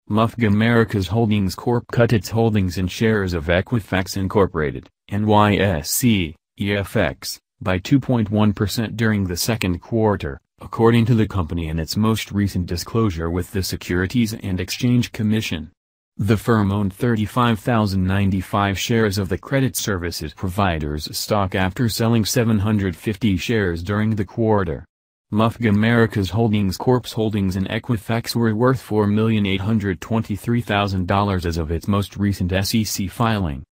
MUFG Americas Holdings Corp cut its holdings in shares of Equifax Incorporated, NYSE, EFX, by 2.1% during the second quarter, according to the company in its most recent disclosure with the Securities and Exchange Commission. The firm owned 35,095 shares of the credit services provider's stock after selling 750 shares during the quarter. MUFG Americas Holdings Corp's holdings in Equifax were worth $4,823,000 as of its most recent SEC filing.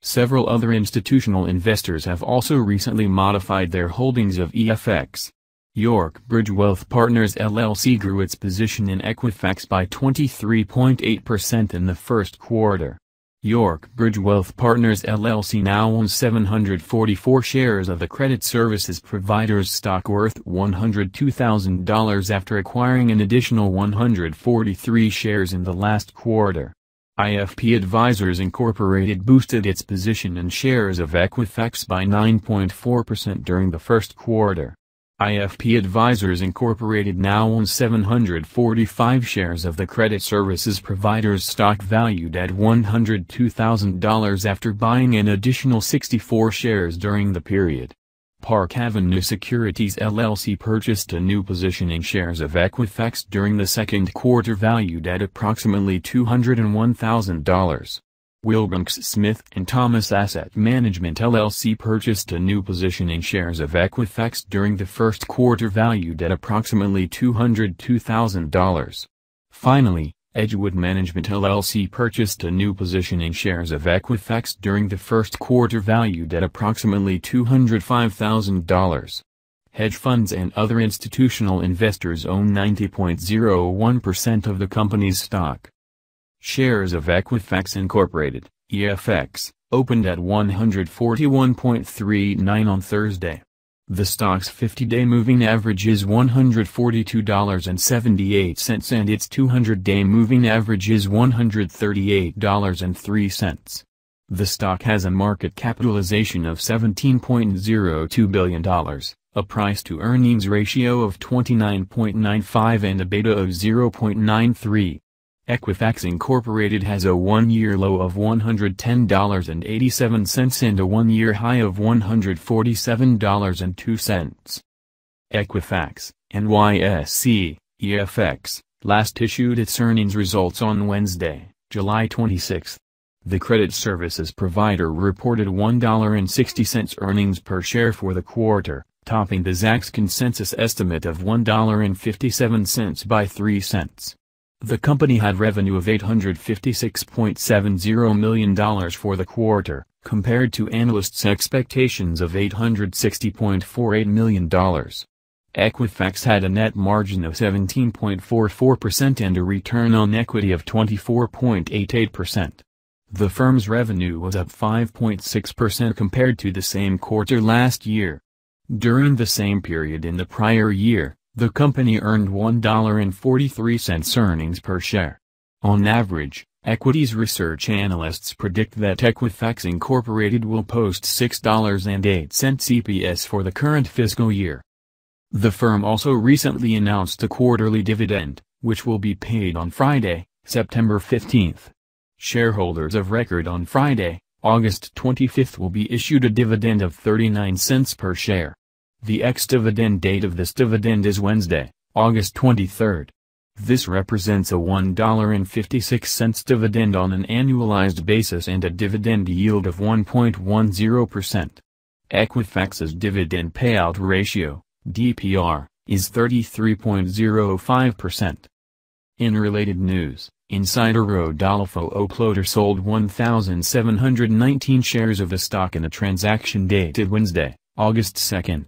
Several other institutional investors have also recently modified their holdings of EFX. Yorkbridge Wealth Partners LLC grew its position in Equifax by 23.8% in the first quarter. Yorkbridge Wealth Partners LLC now owns 744 shares of the credit services provider's stock worth $102,000 after acquiring an additional 143 shares in the last quarter. IFP Advisors Incorporated boosted its position in shares of Equifax by 9.4% during the first quarter. IFP Advisors Incorporated now owns 745 shares of the credit services provider's stock valued at $102,000 after buying an additional 64 shares during the period. Park Avenue Securities LLC purchased a new position in shares of Equifax during the second quarter valued at approximately $201,000. Wilbanks Smith & Thomas Asset Management LLC purchased a new position in shares of Equifax during the first quarter valued at approximately $202,000. Finally, Edgewood Management LLC purchased a new position in shares of Equifax during the first quarter valued at approximately $205,000. Hedge funds and other institutional investors own 90.01% of the company's stock. Shares of Equifax Incorporated, EFX, opened at $141.39 on Thursday. The stock's 50-day moving average is $142.78 and its 200-day moving average is $138.03. The stock has a market capitalization of $17.02 billion, a price-to-earnings ratio of 29.95 and a beta of 0.93. Equifax Incorporated has a one-year low of $110.87 and a one-year high of $147.02. Equifax, NYSE, EFX, last issued its earnings results on Wednesday, July 26. The credit services provider reported $1.60 earnings per share for the quarter, topping the Zacks consensus estimate of $1.57 by 3 cents. The company had revenue of $856.70 million for the quarter, compared to analysts' expectations of $860.48 million. Equifax had a net margin of 17.44% and a return on equity of 24.88%. The firm's revenue was up 5.6% compared to the same quarter last year. During the same period in the prior year, the company earned $1.43 earnings per share. On average, equities research analysts predict that Equifax Incorporated will post $6.08 EPS for the current fiscal year. The firm also recently announced a quarterly dividend, which will be paid on Friday, September 15. Shareholders of record on Friday, August 25, will be issued a dividend of 39 cents per share. The ex-dividend date of this dividend is Wednesday, August 23. This represents a $1.56 dividend on an annualized basis and a dividend yield of 1.10%. Equifax's dividend payout ratio, DPR, is 33.05%. In related news, insider Rodolfo Oploder sold 1,719 shares of the stock in a transaction dated Wednesday, August 2.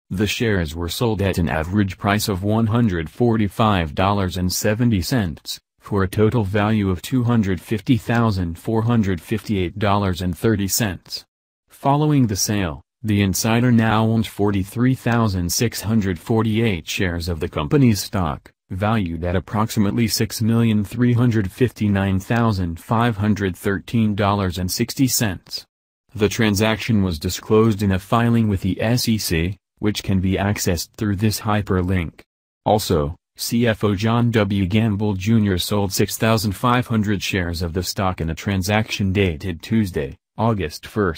The shares were sold at an average price of $145.70, for a total value of $250,458.30. Following the sale, the insider now owns 43,648 shares of the company's stock, valued at approximately $6,359,513.60. The transaction was disclosed in a filing with the SEC, which can be accessed through this hyperlink. Also, CFO John W. Gamble Jr. sold 6,500 shares of the stock in a transaction dated Tuesday, August 1.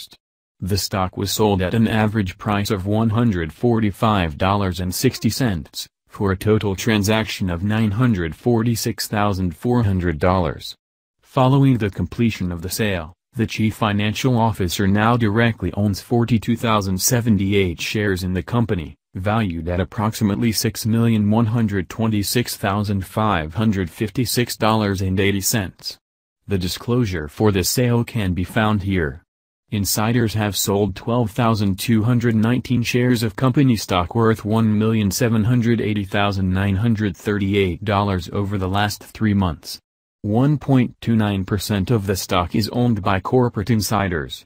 The stock was sold at an average price of $145.60, for a total transaction of $946,400. Following the completion of the sale, the chief financial officer now directly owns 42,078 shares in the company, valued at approximately $6,126,556.80. The disclosure for the sale can be found here. Insiders have sold 12,219 shares of company stock worth $1,780,938 over the last 3 months. 1.29% of the stock is owned by corporate insiders.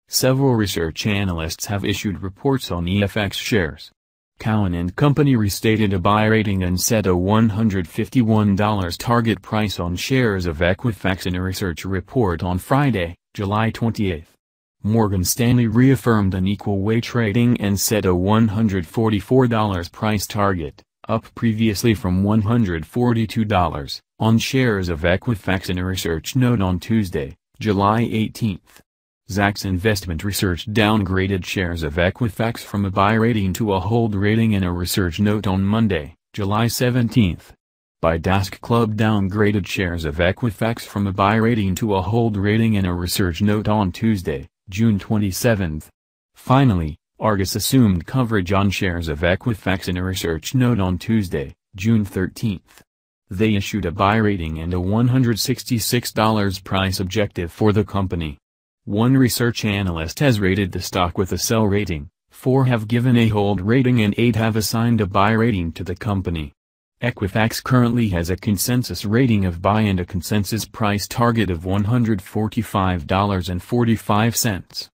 Several research analysts have issued reports on EFX shares. Cowen & Company restated a buy rating and set a $151 target price on shares of Equifax in a research report on Friday, July 28. Morgan Stanley reaffirmed an equal weight rating and set a $144 price target, up previously from $142, on shares of Equifax in a research note on Tuesday, July 18. Zacks Investment Research downgraded shares of Equifax from a buy rating to a hold rating in a research note on Monday, July 17. Desk Club downgraded shares of Equifax from a buy rating to a hold rating in a research note on Tuesday, June 27. Finally, Argus assumed coverage on shares of Equifax in a research note on Tuesday, June 13. They issued a buy rating and a $166 price objective for the company. One research analyst has rated the stock with a sell rating, 4 have given a hold rating and 8 have assigned a buy rating to the company. Equifax currently has a consensus rating of buy and a consensus price target of $145.45.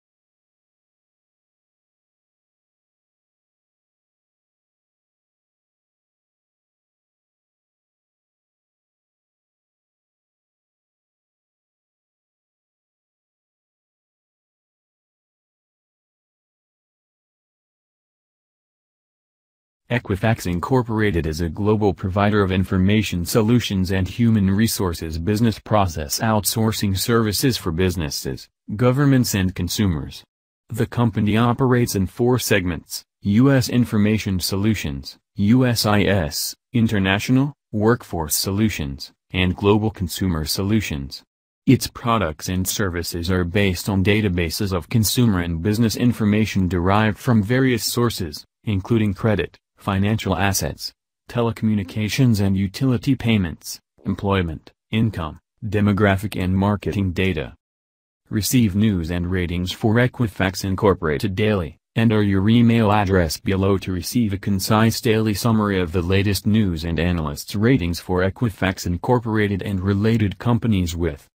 Equifax Incorporated is a global provider of information solutions and human resources business process outsourcing services for businesses, governments and consumers. The company operates in 4 segments: U.S. Information Solutions, USIS, International, Workforce Solutions, and Global Consumer Solutions. Its products and services are based on databases of consumer and business information derived from various sources, including credit, financial assets, telecommunications and utility payments, employment, income, demographic and marketing data. Receive news and ratings for Equifax Incorporated daily, enter your email address below to receive a concise daily summary of the latest news and analysts' ratings for Equifax Incorporated and related companies with